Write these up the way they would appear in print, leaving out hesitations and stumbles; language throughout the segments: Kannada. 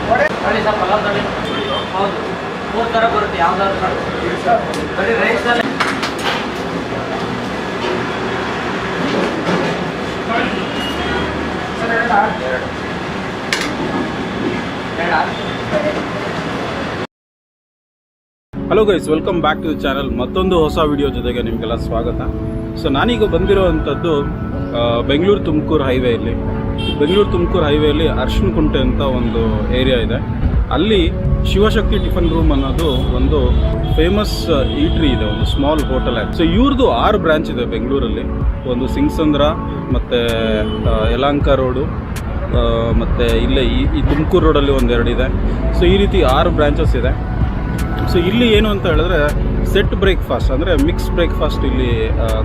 ನೋಡಿ ಸರ್ ಪಲಾವ್ ತಳಿ ಹೌದು 3 ಥರ ಬರುತ್ತೆ ಯಾವ್ದಾದ್ರು ಬರೀ ರೈಸಲ್ಲಿ hello guys, welcome back to the channel. ಮತ್ತೊಂದು ಹೊಸ ವಿಡಿಯೋ ಜೊತೆಗೆ ನಿಮಗೆಲ್ಲ ಸ್ವಾಗತ. ಸೊ ನಾನೀಗ ಬಂದಿರೋವಂಥದ್ದು ಬೆಂಗಳೂರು ತುಮಕೂರು ಹೈವೇಯಲ್ಲಿ. ಬೆಂಗಳೂರು ತುಮಕೂರು ಹೈವೇಯಲ್ಲಿ ಅರ್ಶಿನಕುಂಟೆ ಅಂತ ಒಂದು ಏರಿಯಾ ಇದೆ. ಅಲ್ಲಿ ಶಿವಶಕ್ತಿ ಟಿಫನ್ ರೂಮ್ ಅನ್ನೋದು ಒಂದು ಫೇಮಸ್ ಈಟ್ರಿ ಇದೆ, ಒಂದು ಸ್ಮಾಲ್ ಹೋಟೆಲ್ ಆಗಿದೆ. ಸೊ ಇವ್ರದ್ದು 6 ಬ್ರಾಂಚ್ ಇದೆ ಬೆಂಗಳೂರಲ್ಲಿ. ಒಂದು ಸಿಂಗ್ಸಂದ್ರ, ಮತ್ತು ಯಲಹಂಕ ರೋಡು, ಮತ್ತು ಇಲ್ಲೇ ಈ ತುಮಕೂರು ರೋಡಲ್ಲಿ ಒಂದೆರಡು ಇದೆ. ಸೊ ಈ ರೀತಿ 6 ಬ್ರಾಂಚಸ್ ಇದೆ. ಸೊ ಇಲ್ಲಿ ಏನು ಅಂತ ಹೇಳಿದ್ರೆ ಸೆಟ್ ಬ್ರೇಕ್ಫಾಸ್ಟ್ ಅಂದರೆ ಮಿಕ್ಸ್ ಬ್ರೇಕ್ಫಾಸ್ಟ್ ಇಲ್ಲಿ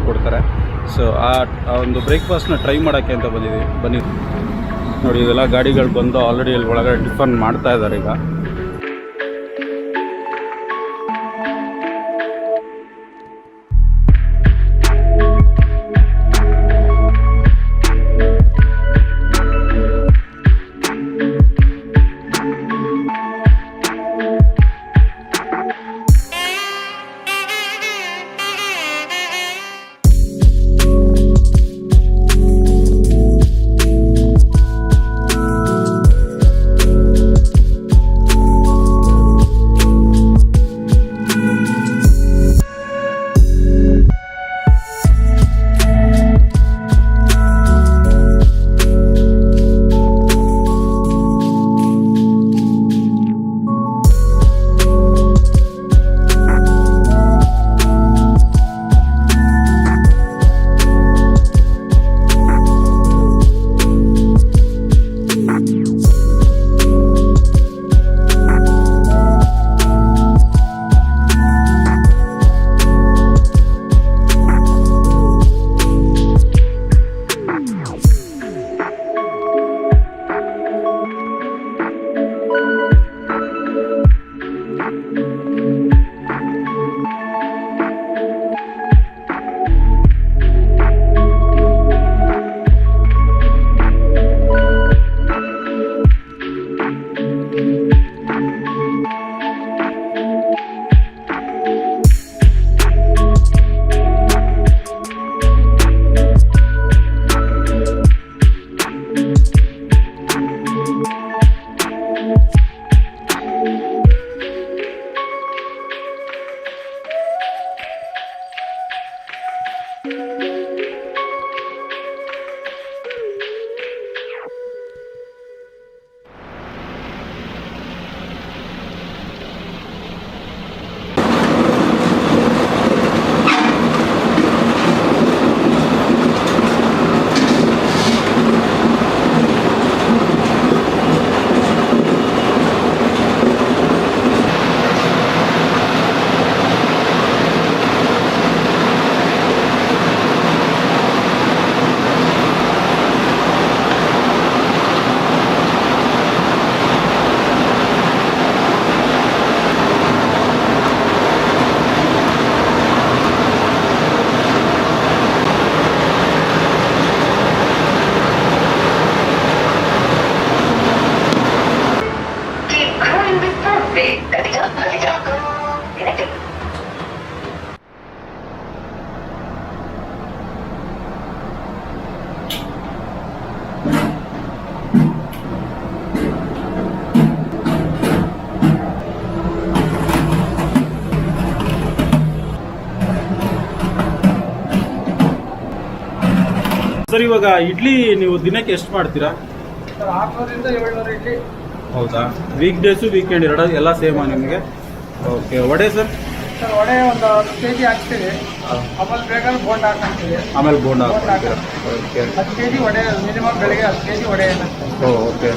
ಕೊಡ್ತಾರೆ. ಸೊ ಆ ಒಂದು ಬ್ರೇಕ್ಫಾಸ್ಟ್ನ ಟ್ರೈ ಮಾಡೋಕ್ಕೆ ಅಂತ ಬಂದಿದ್ದೀವಿ. ನೋಡಿ, ಇದೆಲ್ಲ ಗಾಡಿಗಳು ಬಂದು ಆಲ್ರೆಡಿ ಇಲ್ಲಿ ಒಳಗಡೆ ಟಿಫನ್ ಮಾಡ್ತಾ ಇದ್ದಾರೆ ಈಗ. ಸರ್, ಇವಾಗ ಇಡ್ಲಿ ನೀವು ದಿನಕ್ಕೆ ಎಷ್ಟು ಮಾಡ್ತೀರಾ? 600ರಿಂದ 700 ಇಡ್ಲಿ. ಹೌದಾ? ವೀಕ್ ಡೇಸು ವೀಕೆಂಡ್ ಎಲ್ಲ ಸೇಮಾ ನಿಮಗೆ? Okay. Vada sir? Sir vada ಒಂದು 10 kg ಹಾಕ್ತೀವಿ. ಆಮೇಲೆ ಬೇಕಾದ್ರೆ ಬೋಂಡ ಹಾಕ್ತೀವಿ. ಆಮೇಲೆ ಬೋಂಡ ಹಾಕ್ತೀರಾ? ಓಕೆ. 10 kg ವಡೆ ಮಿನಿಮಮ್ ಬೆಳಗ್ಗೆ 10 kg ವಡೆ. ಓಕೆ.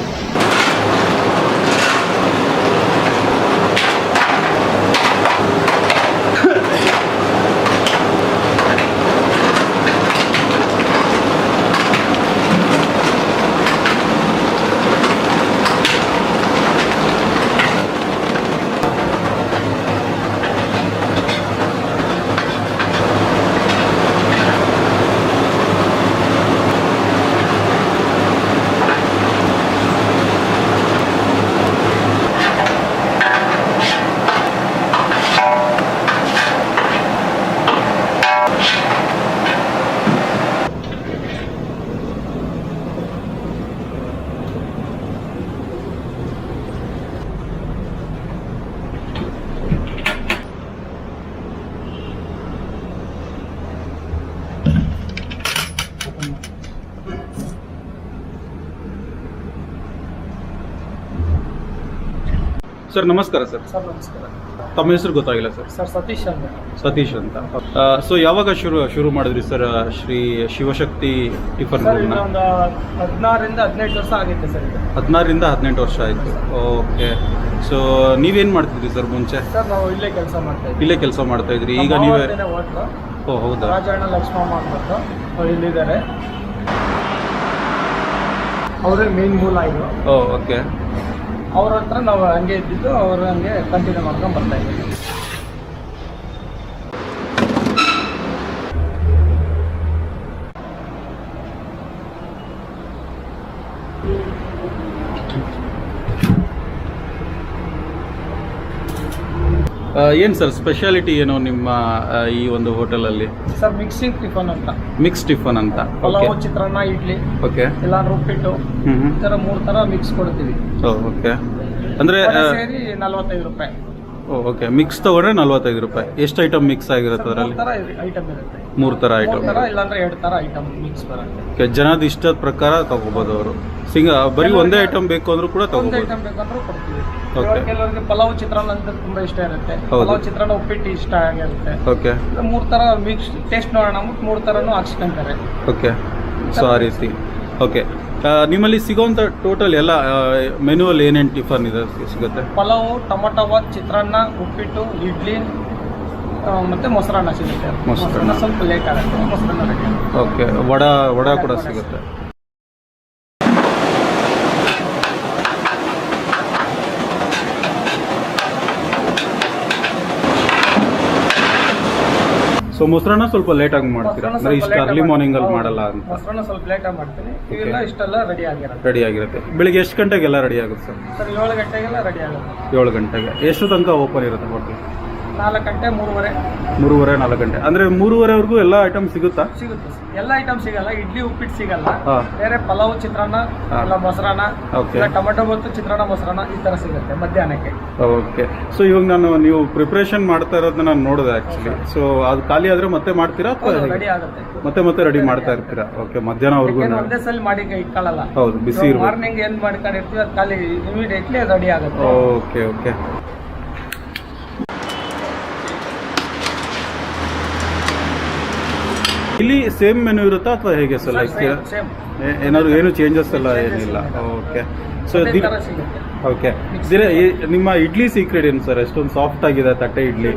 ಸರ್ ನಮಸ್ಕಾರ ಸರ್. ಸರ್ ನಮಸ್ಕಾರ. ತಮ್ಮ ಹೆಸರು ಗೊತ್ತಾಗಿಲ್ಲ ಸರ್. ಸರ್ ಸತೀಶ್ ಅಂತ. ಸತೀಶ್ ಅಂತ. ಸೊ ಯಾವಾಗ ಶುರು ಮಾಡಿದ್ರಿ sir Shri Shivashakti tiffin sir ರೂಮ್ನ? ಒಂದು 16ರಿಂದ 18 ವರ್ಷ ಆಗಿತ್ತು ಸರ್ ಇದು. 16ರಿಂದ 18 ವರ್ಷ ಆಯಿತು. ಓಕೆ. ಸೊ ನೀವೇನು ಮಾಡ್ತಿದ್ರಿ ಸರ್ ಮುಂಚೆ? ಸರ್ ನಾವು ಇಲ್ಲೇ ಕೆಲಸ ಮಾಡ್ತಾ ಇದ್ದೀವಿ. ಇಲ್ಲೇ ಕೆಲಸ ಮಾಡ್ತಾ ಇದ್ರಿ, ಈಗ ನೀವೇ? ಹೋಟ್ಲು. ಓ ಹೌದಾ. ರಾಜಣ್ಣ ಲಕ್ಷ್ಮಮ್ಮ ಅಂದ್ಬಿಟ್ಟು ಅವ್ರು ಇಲ್ಲಿದ್ದಾರೆ. ಅವರೇ ಮೇನ್ ಮೂಲ ಇದು. ಓ ಓಕೆ. ಅವ್ರ ಹತ್ರ ನಾವು ಹಂಗೆ ಇದ್ದಿದ್ದು, ಅವರು ಹಂಗೆ ಕಂಟಿನ್ಯೂ ಮಾಡ್ಕೊಂಡು ಬರ್ತಾ ಇದ್ದೀವಿ. ಏನು ಸರ್ ಸ್ಪೆಷಾಲಿಟಿ ಏನು ನಿಮ್ಮ ಈ ಒಂದು ಹೋಟೆಲಲ್ಲಿ? ಸರ್ ಮಿಕ್ಸಿಂಗ್ ಟಿಫನ್ ಅಂತ. ಮಿಕ್ಸ್ ಟಿಫನ್ ಅಂತ. ಓಕೆ ಪಲಾವು, ಚಿತ್ರಾನ್ನ, ಇಡ್ಲಿ, ಓಕೆ. ಇಲ್ಲ ಉಪ್ಪಿಟ್ಟು, ಹ್ಞೂ ಈ ಥರ 3 ಥರ ಮಿಕ್ಸ್ ಕೊಡ್ತೀವಿ. ಓಕೆ. ಅಂದರೆ ಸೇರಿ 45 ರೂಪಾಯಿ. ಓಕೆ. ಮಿಕ್ಸ್ ತಗೊಂಡ್ರೆ 45 ರೂಪಾಯಿ. ಎಷ್ಟು ಐಟಮ್ ಮಿಕ್ಸ್ ಆಗಿರುತ್ತೆ ಅದರಲ್ಲಿ? 3 ಥರ ಐಟಮ್ ಇರುತ್ತೆ. 3 ಥರ ಐಟಮ್. 3 ಥರ ಇಲ್ಲಾಂದ್ರೆ 2 ಥರ ಐಟಮ್ ಮಿಕ್ಸ್ ಬರುತ್ತೆ. ಓಕೆ. ಜನದ ಇಷ್ಟದ ಪ್ರಕಾರ ತಗೋಬೋದು ಅವರು. ಬರೀ ಒಂದೇ ಐಟಮ್ ಬೇಕು ಅಂದ್ರೂ ಕೂಡ ಒಂದು ತಗೋಬೋದು. ಐಟಮ್ ಬೇಕಂದ್ರೂ ಕೊಡ್ತೀವಿ. Okay. ಇವಾಗ ಕೆಲವರಿಗೆ ಪಲಾವು, ಚಿತ್ರಾನ್ನ ಅಂತ ತುಂಬಾ ಇಷ್ಟ ಇರುತ್ತೆ. ಹೌದು. ಪಲಾವು, ಚಿತ್ರಾನ್ನ, ಉಪ್ಪಿಟ್ಟು ಇಷ್ಟ ಆಗಿರುತ್ತೆ. ಓಕೆ 3 ಥರ ಮಿಕ್ಸ್ ಟೇಸ್ಟ್ ನೋಡೋಣ ಅಂದ್ಬಿಟ್ಟು 3 ಥರನೂ ಹಾಕ್ಸ್ಕೊಂತಾರೆ. ಓಕೆ. ಸೊ ಆ ರೀತಿ. ಓಕೆ. ನಿಮ್ಮಲ್ಲಿ ಸಿಗೋಂಥ ಟೋಟಲ್ ಎಲ್ಲ ಮೆನುವಲ್ಲಿ ಏನೇನು ಟಿಫನ್ ಇದೆ ಸಿಗುತ್ತೆ? ಪಲಾವು, ಟೊಮೊಟೊ ಬಾತ್, ಚಿತ್ರಾನ್ನ, ಉಪ್ಪಿಟ್ಟು, ಇಡ್ಲಿ ಮತ್ತೆ ಮೊಸರನ್ನ ಸಿಗುತ್ತೆ. ಮೊಸರನ್ನ ಸ್ವಲ್ಪ ಲೇಟ್ ಆಗುತ್ತೆ. ಮೊಸರನ್ನ ರೆಡಿ. ಓಕೆ. ವಡ ಕೂಡ ಸಿಗುತ್ತೆ. ಸೊ ಮೊಸರನ್ನ ಸ್ವಲ್ಪ ಲೇಟಾಗಿ ಮಾಡ್ತೀರಾ ಅಂದರೆ ಇಷ್ಟು ಅರ್ಲಿ ಮಾರ್ನಿಂಗಲ್ಲಿ ಮಾಡಲ್ಲ ಅಂತ? ಮೊಸರನ್ನ ಸ್ವಲ್ಪ ಲೇಟಾಗಿ ಮಾಡ್ತೀನಿ. ಇವೆಲ್ಲ ಇಷ್ಟೆಲ್ಲ ರೆಡಿ ಆಗಿರುತ್ತೆ. ರೆಡಿ ಆಗಿರುತ್ತೆ. ಬೆಳಿಗ್ಗೆ ಎಷ್ಟು ಗಂಟೆಗೆಲ್ಲ ರೆಡಿ ಆಗುತ್ತೆ ಸರ್? ಸರ್ 7 ಗಂಟೆಗೆಲ್ಲ ರೆಡಿ ಆಗುತ್ತೆ. 7 ಗಂಟೆಗೆ. ಎಷ್ಟು ತನಕ ಓಪನ್ ಇರುತ್ತೆ ಹೋಟೆಲ್? 4 ಗಂಟೆ, 3:30. 3:30, 4 ಗಂಟೆ. ಅಂದರೆ 3:30ವರೆಗೂ ಎಲ್ಲ ಐಟಮ್ ಸಿಗುತ್ತಾ? ಸಿಗುತ್ತೆ. ಎಲ್ಲ ಐಟಮ್ ಸಿಗಲ್ಲ. ಇಡ್ಲಿ, ಉಪ್ಪಿಟ್ಟು ಸಿಗಲ್ಲ. ಹಾಂ. ಬೇರೆ ಪಲಾವು, ಚಿತ್ರಾನ್ನ, ಇಲ್ಲ ಮೊಸರನ್ನ, ಓಕೆ. ಇಲ್ಲ ಟೊಮೆಟೊ ಬಾತು, ಚಿತ್ರಾನ್ನ, ಮೊಸರನ್ನ ಈ ಥರ ಸಿಗುತ್ತೆ ಮಧ್ಯಾಹ್ನಕ್ಕೆ. ಓಕೆ. ಸೊ ಇವಾಗ ನೀವು ಪ್ರಿಪ್ರೇಷನ್ ಮಾಡ್ತಾ ಇರೋದನ್ನ ನಾನು ನೋಡಿದೆ ಆ್ಯಕ್ಚುಲಿ. ಸೊ ಅದು ಖಾಲಿ ಆದರೆ ಮತ್ತೆ ಮಾಡ್ತೀರಾ ಅಥವಾ ರೆಡಿ ಆಗುತ್ತೆ. ಮತ್ತೆ ರೆಡಿ ಮಾಡ್ತಾ ಇರ್ತೀರಾ? ಓಕೆ. ಮಧ್ಯಾಹ್ನವರೆಗೂ? ಯಾಕೆಂದ್ರೆ ಒಂದೇ ಸಲ ಮಾಡಿ ಇಟ್ಕೊಳ್ಳಲ್ಲ. ಹೌದು, ಬಿಸಿ ಇರ್ಬೇಕು. ಮಾರ್ನಿಂಗ್ ಏನು ಮಾಡ್ಕೊಂಡಿರ್ತೀವಿ ಅದು ಖಾಲಿ ಇಮಿಡಿಯೇಟ್ಲಿ ರೆಡಿ ಆಗುತ್ತೆ. Okay okay. ಇಲ್ಲಿ ಸೇಮ್ ಮೆನು ಇರುತ್ತಾ ಅಥವಾ ಹೇಗೆ ಸರ್? ಲೈಕ್ ಸೇಮ್ ಏನಾದ್ರು ಏನು ಚೇಂಜಸ್ ಎಲ್ಲ ಏನಿಲ್ಲ? ಓಕೆ. ಸೊ ಥರ ಸಿಗುತ್ತೆ. ಓಕೆ. ನಿಮ್ಮ ಇಡ್ಲಿ ಸೀಕ್ರೆಟ್ ಏನು ಸರ್? ಎಷ್ಟೊಂದು ಸಾಫ್ಟ್ ಆಗಿದೆ ತಟ್ಟೆ ಇಡ್ಲಿ?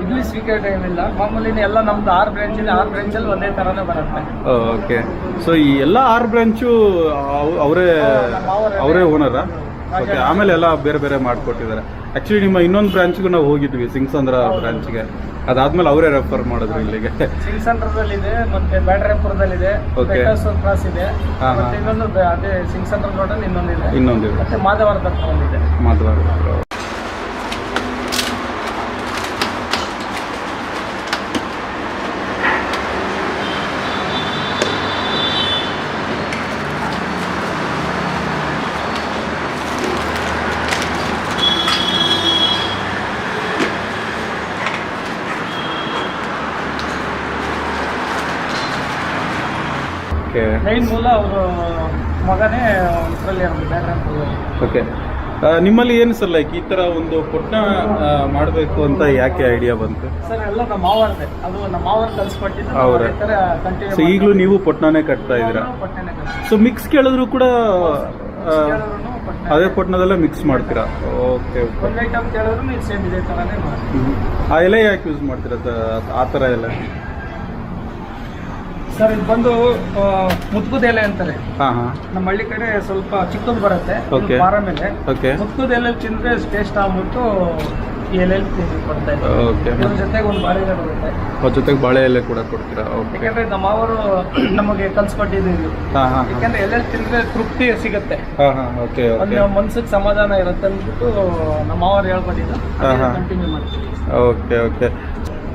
ಇಡ್ಲಿ ಸ್ವೀಕರ್ ಏನಿಲ್ಲ. ಮಾಮೂಲಿ ಎಲ್ಲ ನಮ್ದು 6 ಬ್ರಾಂಚಲ್ಲಿ ಒಂದೇ ಥರನೇ ಬರುತ್ತೆ. ಓಕೆ. ಸೊ ಈ ಎಲ್ಲ 6 ಬ್ರಾಂಚು ಅವರೇ ಓನರಾ? ಓಕೆ. ಆಮೇಲೆ ಎಲ್ಲ ಬೇರೆ ಬೇರೆ ಮಾಡಿಕೊಟ್ಟಿದ್ದಾರೆ. ಆ್ಯಕ್ಚುಲಿ ನಿಮ್ಮ ಇನ್ನೊಂದು ಬ್ರಾಂಚ್ಗೂ ನಾವು ಹೋಗಿದ್ವಿ, ಸಿಂಗ್ಸಂದ್ರ ಬ್ರಾಂಚ್ಗೆ. ಅದಾದ್ಮೇಲೆ ಅವರೇ ರೆಫರ್ ಮಾಡಿದ್ರು ಇಲ್ಲಿಗೆ. ಸಿಂಗ್ಸಂದ್ರದಲ್ಲಿದೆ, ಮತ್ತೆ ಬ್ಯಾಡ್ರಾಪುರದಲ್ಲಿದೆ, Okay. ಬೆಟ್ಟಸೂರು ಕ್ರಾಸ್ ಇದೆ, ಹಾ, ಹಾ. ಮತ್ತೆ ಇನ್ನೊಂದು ಅದೇ ಸಿಂಗ್ಸಂದ್ರ ರೋಡಲ್ಲಿ ಇನ್ನೊಂದಿದೆ, ಇನ್ನೊಂದಿದೆ ಮತ್ತೆ ಮಾಧವರದ ಹತ್ರದಲ್ಲಿದೆ. ಮಾಧವ. ಓಕೆ. ಮೈನ್ ಮೂಲ ಅವರು ಮಗನೇ ಇದರಲ್ಲಿ ಬ್ಯಾಡ್ರಾಪುರದಲ್ಲಿ. ಓಕೆ. ನಿಮ್ಮಲ್ಲಿ ಏನು ಸರ್ ಲೈಕ್ ಈ ಥರ ಒಂದು ಪೊಟ್ನ ಮಾಡಬೇಕು ಅಂತ ಯಾಕೆ ಐಡಿಯಾ ಬಂತು? ಸರ್ ಎಲ್ಲ ನಮ್ಮ ಮಾವರದೇ. ಅದು ನಮ್ಮ ಮಾವರು ಕಲಿಸ್ಕೊಟ್ಟಿದ್ದು. ಅವರೇ. ಸೊ ಈಗಲೂ ನೀವು ಪೊಟ್ನಾನೇ ಕಟ್ತಾ ಇದ್ದೀರಾ? ಸೊ ಮಿಕ್ಸ್ ಕೇಳಿದ್ರು ಕೂಡ ಅದೇ ಪೊಟ್ನದಲ್ಲೇ ಮಿಕ್ಸ್ ಮಾಡ್ತೀರಾ? Okay okay. ಒಂದು ಐಟಮ್ ಕೇಳಿದ್ರು ನೀವು ಸೇಮ್ ಇದೇ ಥರನೇ ಮಾಡಿ. ಆ ಎಲೆ ಯಾಕೆ ಯೂಸ್ ಮಾಡ್ತೀರಾ ಆ ಥರ ಎಲ್ಲ? ಸರ್ ಇದು ಬಂದು ಮುತ್ಕುದ ಎಲೆ ಅಂತಾರೆ. ಹಾಂ ಹಾಂ. ನಮ್ಮ ಹಳ್ಳಿ ಕಡೆ ಸ್ವಲ್ಪ ಚಿಕ್ಕದು ಬರುತ್ತೆ. Okay. ಪಾರ ಮೇಲೆ ಓಕೆ. ಮುತ್ಕುದ ಎಲೆ ತಿಂದ್ರೆ ಟೇಸ್ಟ್ ಆಗ್ಬಿಟ್ಟು ಈ ಎಲೆಯಲ್ಲಿ ಕೊಡ್ತಾ ಇದ್ದಾರೆ. ಓಕೆ. ಇದ್ರ ಜೊತೆಗೆ ಒಂದು ಬಾಳೆ ಎಲೆ ಬರುತ್ತೆ. ಅದ್ರ ಜೊತೆಗೆ ಬಾಳೆ ಎಲೆ ಕೂಡ ಕೊಡ್ತೀರಾ? ಓಕೆ. ಯಾಕಂದ್ರೆ ನಮ್ಮ ಅವರು ನಮಗೆ ಕಲ್ಸ್ಕೊಟ್ಟಿದ್ದೀವಿ. ಹಾಂ ಹಾಂ ಯಾಕಂದ್ರೆ ಎಲೆಯಲ್ಲಿ ತಿಂದ್ರೆ ತೃಪ್ತಿ ಸಿಗುತ್ತೆ, ಹಾಂ ಹಾಂ. Okay okay. ಒಂದು ಮನ್ಸಿಗೆ ಸಮಾಧಾನ ಇರುತ್ತೆ ಅಂದ್ಬಿಟ್ಟು ನಮ್ಮ ಅವರು ಹೇಳ್ಕೊಟ್ಟಿದ್ದು. ಹಾಂ, ಹಾಂ. ಕಂಟಿನ್ಯೂ ಮಾಡ್ತೀವಿ. Okay okay.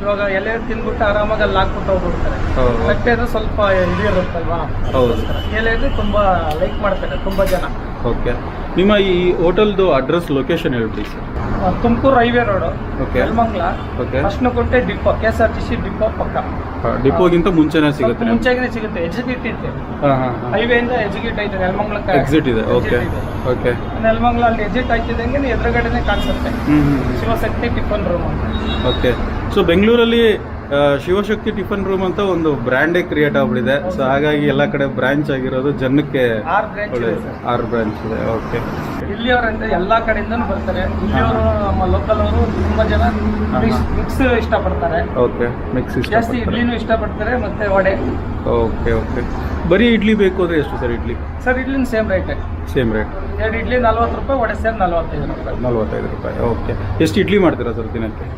ಇವಾಗ ಎಲೆ ತಿಂದ್ಬಿಟ್ಟು ಆರಾಮಾಗಿ ಅಲ್ಲಿ ಹಾಕ್ಬಿಟ್ಟು ಹೋಗ್ಬಿಡ್ತಾರೆ. ಹೌದು. ತಟ್ಟೆ ಸ್ವಲ್ಪ ಇದು ಇರುತ್ತಲ್ವಾ, ಹೌದು. ಎಲೆದು ತುಂಬಾ ಲೈಕ್ ಮಾಡ್ತಾರೆ ತುಂಬಾ ಜನ. ಓಕೆ. ನಿಮ್ಮ ಈ ಹೋಟೆಲ್ದು ಅಡ್ರೆಸ್ ಲೊಕೇಶನ್ ಹೇಳ್ಬಿಡಿ sir. Tumakuru highway road, okay Nelamangala, okay. Arshanakunte depot, KSRTC depot ಪಕ್ಕ. ಡಿಪೋಗಿಂತ ಮುಂಚೆನೇ ಸಿಗುತ್ತೆ ನಿಮ್ಗೆ? ಮುಂಚೆಗೆ ಸಿಗುತ್ತೆ, ಎಕ್ಸಿಟ್ ಇದೆ. ಹಾಂ ಹಾಂ ಹೈವೇಯಿಂದ ಎಕ್ಸಿಟ್ ಐತೆ ನೆಲಮಂಗಲಕ್ಕೆ. ಎಕ್ಸಿಟ್ ಇದೆ, ಓಕೆ ಓಕೆ. ನೆಲಮಂಗಲ ಅಲ್ಲಿ ಎಕ್ಸಿಟ್ ಆಯ್ತಿದ್ದಂಗೆ ಎದುರುಗಡೆನೆ ಕಾಣಿಸುತ್ತೆ ಶಿವಶಕ್ತಿ ಟಿಫನ್ ರೂಮ್ ಅಂತ. ಓಕೆ. ಸೊ ಬೆಂಗಳೂರಲ್ಲಿ ಶಿವಶಕ್ತಿ ಟಿಫನ್ ರೂಮ್ ಅಂತ ಒಂದು ಬ್ರ್ಯಾಂಡೇ ಕ್ರಿಯೇಟ್ ಆಗ್ಬಿಟ್ಟಿದೆ. ಸೊ ಹಾಗಾಗಿ ಎಲ್ಲ ಕಡೆ ಬ್ರಾಂಚ್ ಆಗಿರೋದು ಜನಕ್ಕೆ 6 ಬ್ರಾಂಚ್ ಇದೆ ಸರ್. 6 ಬ್ರಾಂಚ್ ಇದೆ. ಓಕೆ. ಇಲ್ಲಿಯವರಂತೆ ಎಲ್ಲ ಕಡೆಯಿಂದನೂ ಬರ್ತಾರೆ. ಇಲ್ಲಿಯವರು ನಮ್ಮ ಲೋಕಲ್ ಅವರು ತುಂಬಾ ಜನ ಮಿಕ್ಸ್ ಇಷ್ಟಪಡ್ತಾರೆ. ಓಕೆ. ಮಿಕ್ಸ್ ಜಾಸ್ತಿ ಇಡ್ಲಿನೂ ಇಷ್ಟಪಡ್ತಾರೆ, ಮತ್ತೆ ವಡೆ. Okay okay. ಬರೀ ಇಡ್ಲಿ ಬೇಕು ಅಂದರೆ ಎಷ್ಟು ಸರ್ ಇಡ್ಲಿ? ಸರ್ ಇಡ್ಲಿನ same rate. Same rate. 2 idli 40 ರೂಪಾಯಿ, ವಡೆ ಸೇರಿ 45 ರೂಪಾಯಿ. 45 ರೂಪಾಯಿ. ಓಕೆ. ಎಷ್ಟು ಇಡ್ಲಿ ಮಾಡ್ತೀರಾ ಸರ್ ದಿನಕ್ಕೆ?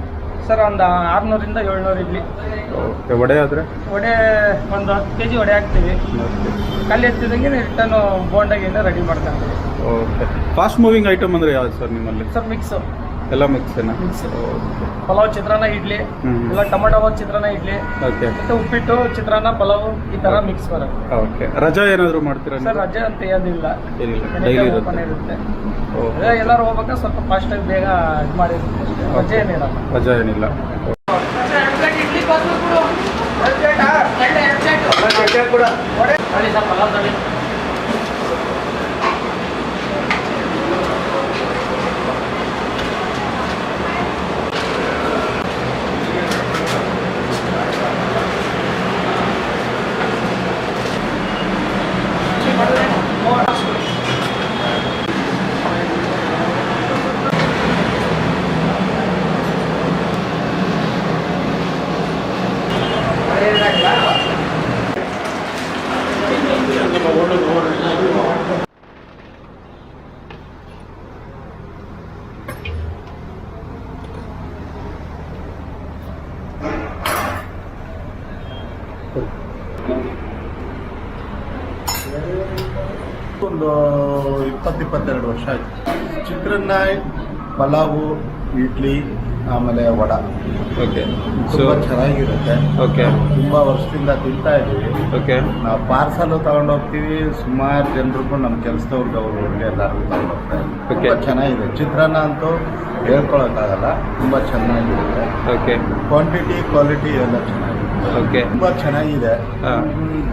ಸರ್ ಒಂದು 600 ಇಂದ 700 ಇಡ್ಲಿ. ಓಕೆ. ವಡೆ ಆದರೆ? ವಡೆ ಒಂದು 10 kg ವಡೆ ಹಾಕ್ತೀವಿ. ಖಾಲಿ ಎತ್ತಿದಂಗೆ ರಿಟರ್ನ್ ಬೋಂಡಾಗಿಂದ ರೆಡಿ ಮಾಡ್ಕೊಂತೀವಿ. ಓಕೆ. ಫಾಸ್ಟ್ ಮೂವಿಂಗ್ ಐಟಮ್ ಅಂದರೆ ಯಾವ್ದು ಸರ್ ನಿಮ್ಮಲ್ಲಿ? ಸರ್ ಮಿಕ್ಸ್ ಎಲ್ಲ ಮಿಕ್ಸೇನಾ? ಮಿಕ್ಸ್. ಪಲಾವ್, ಚಿತ್ರಾನ್ನ, ಇಡ್ಲಿ, ಇಲ್ಲ ಟೊಮೆಟೊ ಬಾತ್, ಚಿತ್ರಾನ್ನ, ಇಡ್ಲಿ, ಓಕೆ. ಮತ್ತೆ ಉಪ್ಪಿಟ್ಟು, ಚಿತ್ರಾನ್ನ, ಪಲಾವ್, ಈ ತರ ಮಿಕ್ಸ್ ಬರುತ್ತೆ. ಓಕೆ. ರಜಾ ಏನಾದರೂ ಮಾಡ್ತೀರಾ ಸರ್ ರಜೆ ಅಂತ ಏನಿಲ್ಲ, ಏನಿಲ್ಲ, ಡೈಲಿ ಓಪನ್ ಇರುತ್ತೆ. ಇರುತ್ತೆ. ಓಕೆ. ಎಲ್ಲರೂ ಹೋಗ್ಬೇಕಾದ್ರೆ ಸ್ವಲ್ಪ ಫಾಸ್ಟಾಗಿ ಬೇಗ ಇದು ಮಾಡಿರುತ್ತೆ ಅಷ್ಟೇ. ರಜೆ ಏನಿರಲ್ಲ. ರಜಾ ಏನಿಲ್ಲ. ಇಡ್ಲಿ ಬಾತು ಕೊಡು. ನೋಡಿ ಸರ್ ಪಲಾವ್ ನೋಡಿ. ಒಂದು 20-22 ವರ್ಷ ಆಯ್ತು. ಚಿತ್ರಾನ್ನ, ಪಲಾವು, ಇಡ್ಲಿ, ಆಮೇಲೆ ವಡ ಓಕೆ. ಸೊ ತುಂಬ ಚೆನ್ನಾಗಿರುತ್ತೆ. ಓಕೆ. ತುಂಬ ವರ್ಷದಿಂದ ತಿಂತಾ ಇದ್ದೀವಿ. ಓಕೆ. ನಾವು ಪಾರ್ಸಲು ತಗೊಂಡು ಹೋಗ್ತೀವಿ. ಸುಮಾರು ಜನರಿಗೂ ನಮ್ಮ ಕೆಲಸದವ್ರಿಗೆ ಅವ್ರಿಗೆ ಎಲ್ಲರಿಗೂ ತಗೊಂಡು ಹೋಗ್ತಾರೆ. ತುಂಬ Okay. ಚೆನ್ನಾಗಿದೆ. ಚಿತ್ರಾನ್ನ ಅಂತೂ ಹೇಳ್ಕೊಳಕ್ಕಾಗಲ್ಲ, ತುಂಬ ಚೆನ್ನಾಗಿರುತ್ತೆ. ಓಕೆ. ಕ್ವಾಂಟಿಟಿ, ಕ್ವಾಲಿಟಿ ಎಲ್ಲ ಚೆನ್ನಾಗಿದೆ. ಓಕೆ. ತುಂಬ ಚೆನ್ನಾಗಿದೆ. ಹಾಂ.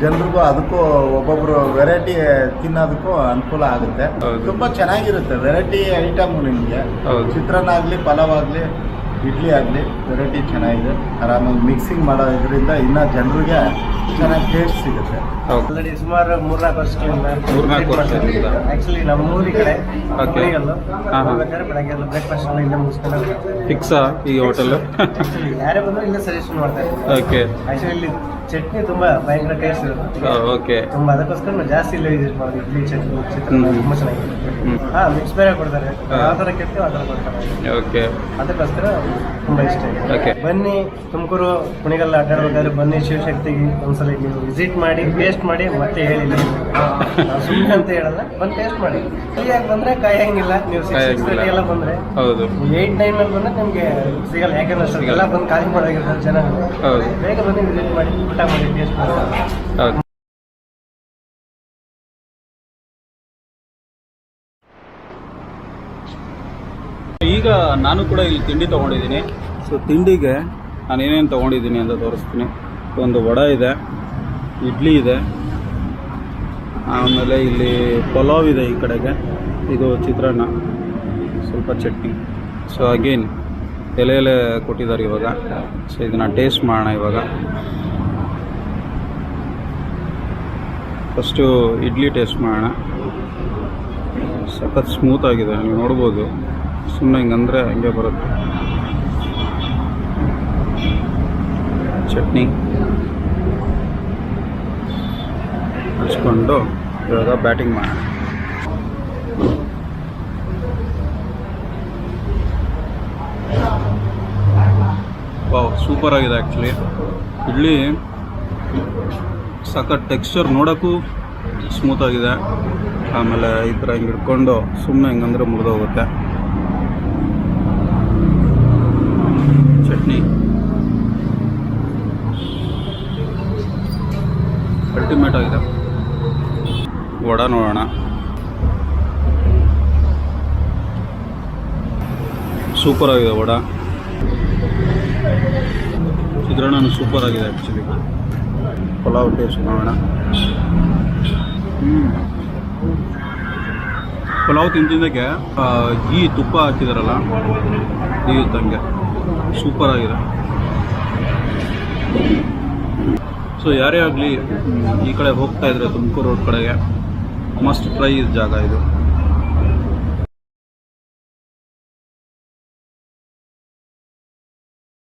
ಜನರಿಗೂ ಅದಕ್ಕೂ ಒಬ್ಬೊಬ್ರು ವೆರೈಟಿ ತಿನ್ನೋದಕ್ಕೂ ಅನುಕೂಲ ಆಗುತ್ತೆ. ಹೌದು. ತುಂಬ ಚೆನ್ನಾಗಿರುತ್ತೆ. ವೆರೈಟಿ ಐಟಮು ನಿಮಗೆ. ಹೌದು. ಚಿತ್ರಾನ್ನ ಆಗಲಿ, ಪಲಾವ್ ಆಗಲಿ, ಇಡ್ಲಿ ಆಗಲಿ, ವೆರೈಟಿ ಚೆನ್ನಾಗಿದೆ. ಆರಾಮಾಗಿ ಮಿಕ್ಸಿಂಗ್ ಮಾಡೋದ್ರಿಂದ ಇನ್ನೂ ಜನರಿಗೆ ಚೆನ್ನಾಗಿ ಟೇಸ್ಟ್ ಸಿಗುತ್ತೆ. ಓಕೆ. ಆಲ್ರೆಡಿ ಸುಮಾರು 3-4 ವರ್ಷಗಳಿಂದ 3-4 ವರ್ಷದಿಂದ. ಆಕ್ಚುಲಿ ನಮ್ಮ ಊರಿ ಕಡೆ Okay. ಹಾಂ ಹಾಂ. ಬೆಳಗ್ಗೆ ಎಲ್ಲ ಬ್ರೇಕ್ಫಾಸ್ಟ್ ಎಲ್ಲ ಇಲ್ಲೇ ಮುಗಿಸ್ಕೊಂಡು ಫಿಕ್ಸಾ ಈ ಹೋಟೆಲ್? ಯಾರೇ ಬಂದರೂ ಇಲ್ಲೇ ಸಜೆಷನ್ ಮಾಡ್ತಾ ಇದ್ದಾರೆ. ಓಕೆ. ಆಕ್ಚುಲಿ ಇಲ್ಲಿ ಚಟ್ನಿ ತುಂಬಾ ಭಯಂಕರ ಟೇಸ್ಟ್ ಇರುತ್ತೆ. ಓಕೆ. ತುಂಬಾ ಅದಕ್ಕೋಸ್ಕರ ನಾವು ಜಾಸ್ತಿ ಇಲ್ಲೇ ವಿಸಿಟ್ ಮಾಡೋದು. ಇಡ್ಲಿ, ಚಟ್ನಿ, ಚಿತ್ರಾನ್ನ ತುಂಬಾ ಚೆನ್ನಾಗಿರುತ್ತೆ. ಮಿಕ್ಸ್ ಬೇರೆ ಕೊಡ್ತಾರೆ, ಯಾವ ಥರ ಕೆಟ್ಟು ಆ ಥರ ಕೊಡ್ತಾರೆ. ಓಕೆ. ಅದಕ್ಕೋಸ್ಕರ ತುಂಬಾ ಇಷ್ಟ Okay. ಇದೆ. ಬನ್ನಿ ತುಮಕೂರು ಕುಣಿಗಲ್ ಅಡ್ಡಾಡ್ಬೇಕಾದ್ರೆ ಬನ್ನಿ ಶಿವಶಕ್ತಿಗೆ ಒಂದ್ಸಲ ನೀವು ವಿಸಿಟ್ ಮಾಡಿ, ಟೇಸ್ಟ್ ಮಾಡಿ, ಮತ್ತೆ ಹೇಳಿ. ನಾವು ಸುಮ್ಮನೆ ಅಂತ ಹೇಳಲ್ಲ, ಬಂದು ಟೇಸ್ಟ್ ಮಾಡಿ. ಫ್ರೀಯಾಗಿ ಬಂದ್ರೆ ಕಾಯಂಗಿಲ್ಲ. ನೀವು 6:30 ಎಲ್ಲ ಬಂದ್ರೆ, ಹೌದು. 8-9 ಅಲ್ಲಿ ಬಂದ್ರೆ ನಿಮ್ಗೆ ಸಿಗಲ್ಲ. ಯಾಕಂದ್ರೆ ಅಷ್ಟೊಂದೆಲ್ಲ ಬಂದು ಖಾಲಿ ಮಾಡೋಗಿರ್ತಾರೆ ಜನ. ಹೌದು. ಬೇಗ ಬಂದು ವಿಸಿಟ್ ಮಾಡಿ, ಊಟ ಮಾಡಿ, ಟೇಸ್ಟ್ ಮಾಡಿ. ಓಕೆ. ಈಗ ನಾನು ಕೂಡ ಇಲ್ಲಿ ತಿಂಡಿ ತೊಗೊಂಡಿದ್ದೀನಿ. ಸೊ ತಿಂಡಿಗೆ ನಾನು ಏನೇನು ತೊಗೊಂಡಿದ್ದೀನಿ ಅಂತ ತೋರಿಸ್ತೀನಿ. ಒಂದು ವಡ ಇದೆ, ಇಡ್ಲಿ ಇದೆ, ಆಮೇಲೆ ಇಲ್ಲಿ ಪಲಾವ್ ಇದೆ, ಈ ಕಡೆಗೆ ಇದು ಚಿತ್ರಾನ್ನ, ಸ್ವಲ್ಪ ಚಟ್ನಿ. ಸೊ ಅಗೇನ್ ಎಲೆ ಕೊಟ್ಟಿದ್ದಾರೆ ಇವಾಗ. ಸೊ ಇದನ್ನು ಟೇಸ್ಟ್ ಮಾಡೋಣ ಇವಾಗ. ಫಸ್ಟು ಇಡ್ಲಿ ಟೇಸ್ಟ್ ಮಾಡೋಣ. ಸಖತ್ ಸ್ಮೂತ್ ಆಗಿದೆ, ನೀವು ನೋಡ್ಬೋದು. ಸುಮ್ಮನೆ ಹಿಂಗಂದರೆ ಹಂಗೆ ಬರುತ್ತೆ. ಚಟ್ನಿ ಹಚ್ಕೊಂಡು ಇವಾಗ ಬ್ಯಾಟಿಂಗ್ ಮಾಡೋಣ. ವಾವ್, ಸೂಪರ್ ಆಗಿದೆ ಆ್ಯಕ್ಚುಲಿ. ಇಡ್ಲಿ ಸಖತ್ ಟೆಕ್ಸ್ಚರ್, ನೋಡೋಕ್ಕೂ ಸ್ಮೂತಾಗಿದೆ. ಆಮೇಲೆ ಈ ಥರ ಹಿಂಗೆ ಹಿಡ್ಕೊಂಡು ಸುಮ್ಮನೆ ಹಿಂಗಂದರೆ ಮುರಿದೋಗುತ್ತೆ. ಚಟ್ನಿ ಅಲ್ಟಿಮೇಟ್ ಆಗಿದೆ. ವಡ ನೋಡೋಣ. ಸೂಪರ್ ಆಗಿದೆ ವಡ. ಚಿತ್ರಾನ್ನ ಸೂಪರ್ ಆಗಿದೆ ಆ್ಯಕ್ಚುಲಿ. ಪಲಾವ್ ಟೇಸ್ಟ್ ಮಾಡೋಣ. ಪಲಾವ್ ತಿಂತಿದ್ದಕ್ಕೆ ಘೀ ತುಪ್ಪ ಹಾಕಿದಾರಲ್ಲ ಈ ತಂಗೆ ಸೂಪರ್ ಆಗಿದೆ. ಸೊ ಯಾರೇ ಆಗಲಿ ಈ ಕಡೆ ಹೋಗ್ತಾ ಇದ್ರೆ ತುಮಕೂರು ರೋಡ್ ಕಡೆಗೆ ಮಸ್ಟ್ ಟ್ರೈ ಜಾಗ ಇದು.